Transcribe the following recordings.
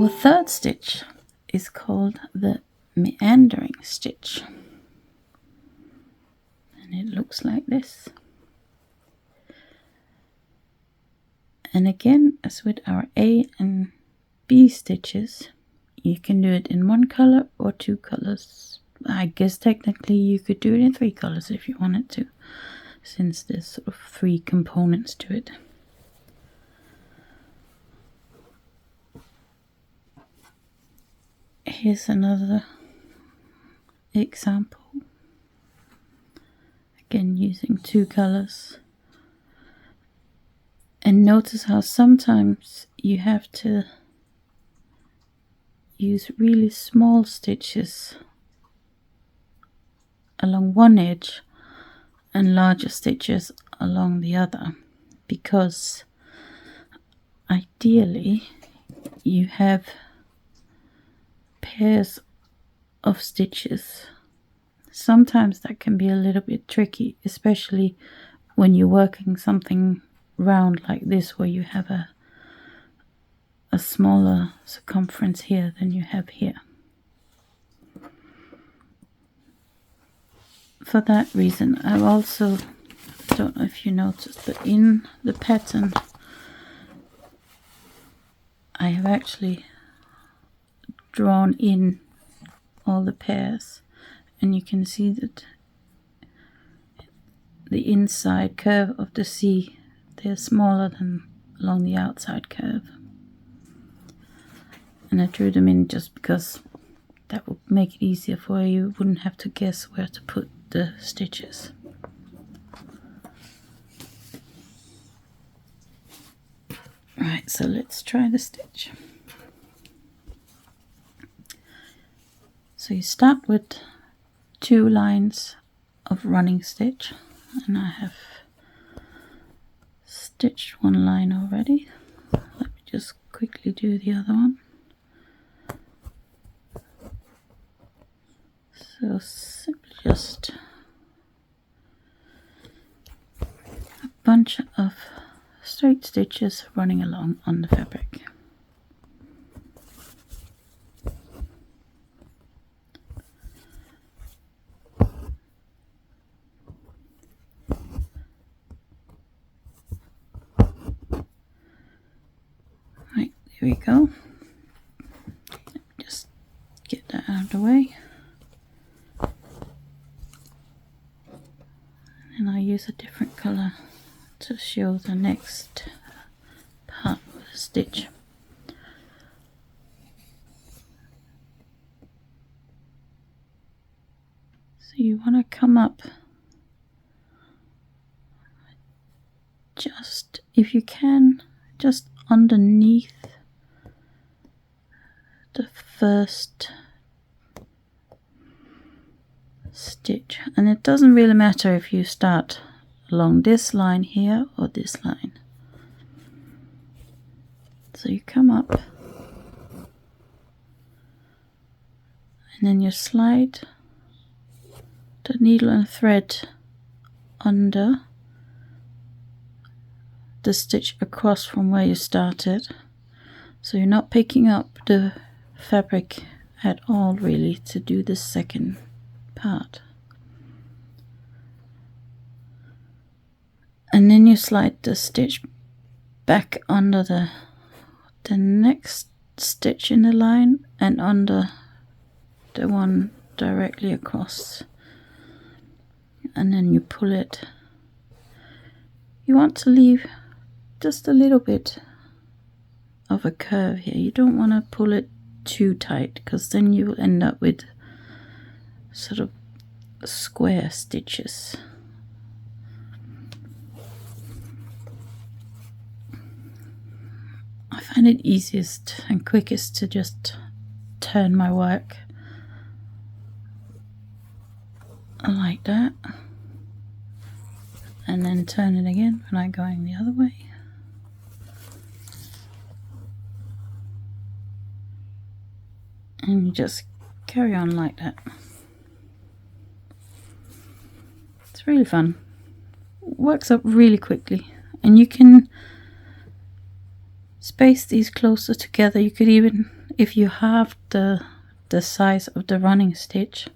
Our third stitch is called the meandering stitch, and it looks like this. And again, as with our A and B stitches, you can do it in one color or two colors. I guess technically you could do it in 3 colors if you wanted to, since there's sort of 3 components to it. Here's another example, again using 2 colors. And notice how sometimes you have to use really small stitches along one edge and larger stitches along the other, because ideally you have pairs of stitches. Sometimes that can be a little bit tricky, especially when you're working something round like this, where you have a smaller circumference here than you have here. For that reason, I've also, I don't know if you noticed, but in the pattern I have actually drawn in all the pairs, and you can see that the inside curve of the C, they're smaller than along the outside curve. And I drew them in just because that would make it easier for you. You wouldn't have to guess where to put the stitches. Right, so let's try the stitch. So you start with 2 lines of running stitch, and I have stitched 1 line already. Let me just quickly do the other one. So simply just a bunch of straight stitches running along on the fabric. Right, there we go. Just get that out of the way. And I'll use a different color to show the next part of the stitch. So you want to come up just, if you can, just underneath the first stitch, and it doesn't really matter if you start along this line here or this line. So you come up and then you slide the needle and thread under the stitch across from where you started, so you're not picking up the fabric at all really to do the second part. And then you slide the stitch back under the next stitch in the line and under the one directly across, and then you pull it. You want to leave just a little bit of a curve here. You don't want to pull it too tight, because then you will end up with sort of square stitches. I find it easiest and quickest to just turn my work like that, and then turn it again when I'm going the other way. And you just carry on like that. It's really fun. Works up really quickly, and you can space these closer together. You could even if you halve the size of the running stitch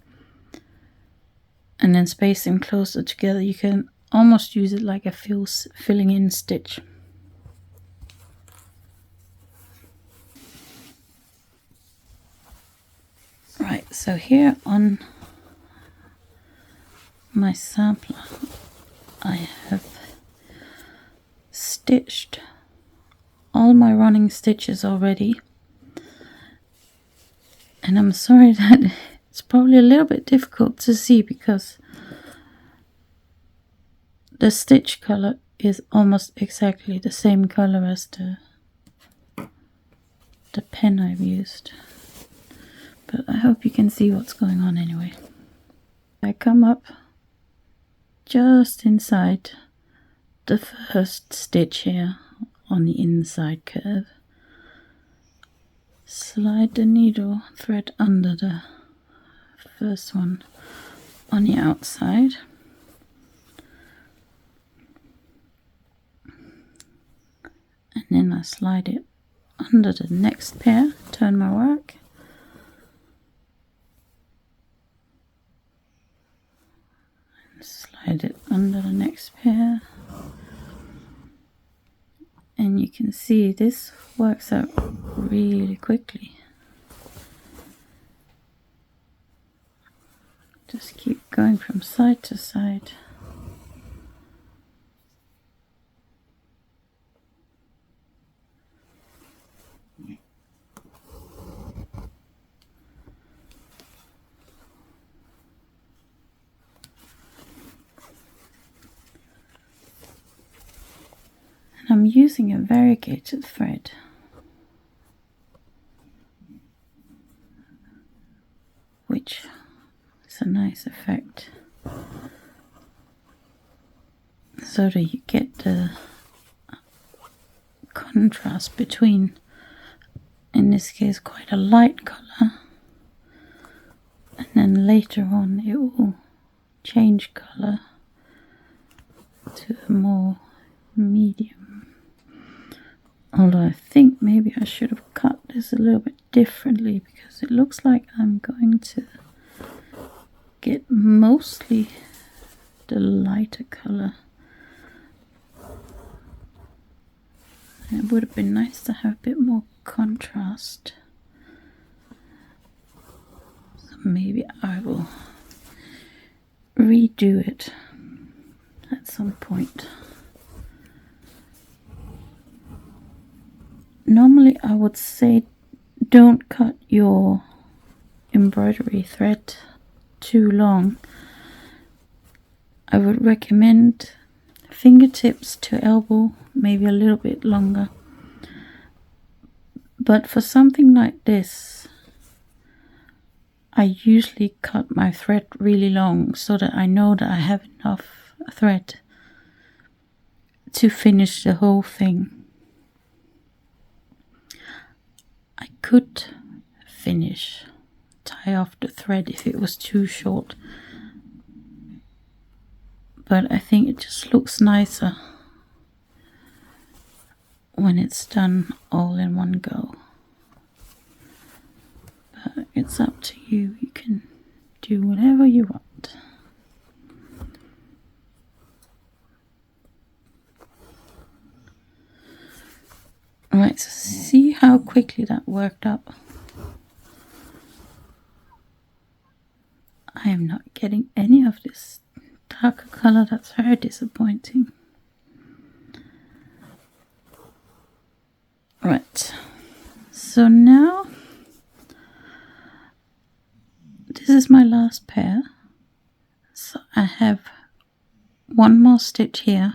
and then space them closer together, you can almost use it like a filling in stitch. Right, so here on my sampler I have stitched all my running stitches already, and I'm sorry that it's probably a little bit difficult to see because the stitch color is almost exactly the same color as the pen I've used, but I hope you can see what's going on anyway. I come up just inside the first stitch here on the inside curve, slide the needle thread under the first one on the outside, and then I slide it under the next pair, turn my work, and slide it under the next pair, and you can see this works out really quickly. Just keep going from side to side. And I'm using a variegated thread, which is a nice effect, so that you get the contrast between, in this case, quite a light color, and then later on it will change color to a more medium. Although I think maybe I should have cut this a little bit differently, because it looks like I'm going to get mostly the lighter color. It would have been nice to have a bit more contrast. So maybe I will redo it at some point. Normally I would say don't cut your embroidery thread too long. I would recommend fingertips to elbow, maybe a little bit longer. But for something like this, I usually cut my thread really long so that I know that I have enough thread to finish the whole thing. I could tie off the thread if it was too short, but I think it just looks nicer when it's done all in one go. But it's up to you, you can do whatever you want. Alright, so see how quickly that worked up. I am not getting any of this darker color, that's very disappointing. Right, so now this is my last pair. So I have one more stitch here.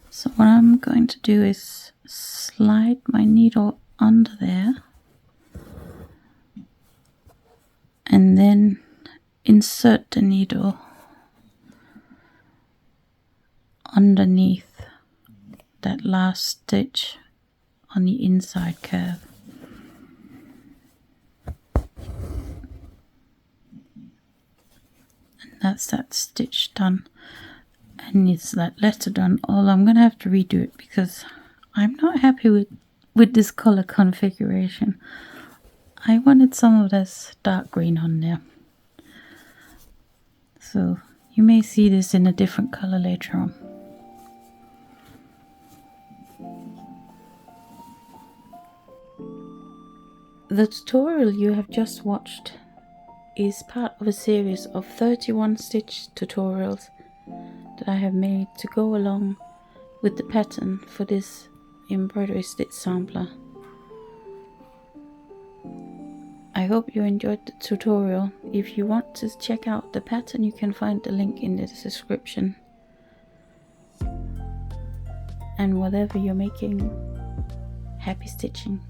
So what I'm going to do is slide my needle under there and then insert the needle underneath that last stitch on the inside curve. And that's that stitch done, and it's that letter done. Although I'm gonna have to redo it because I'm not happy with this color configuration. I wanted some of this dark green on there. So you may see this in a different color later on. The tutorial you have just watched is part of a series of 31 stitch tutorials that I have made to go along with the pattern for this embroidery stitch sampler. I hope you enjoyed the tutorial. If you want to check out the pattern, you can find the link in the description. And whatever you're making, happy stitching!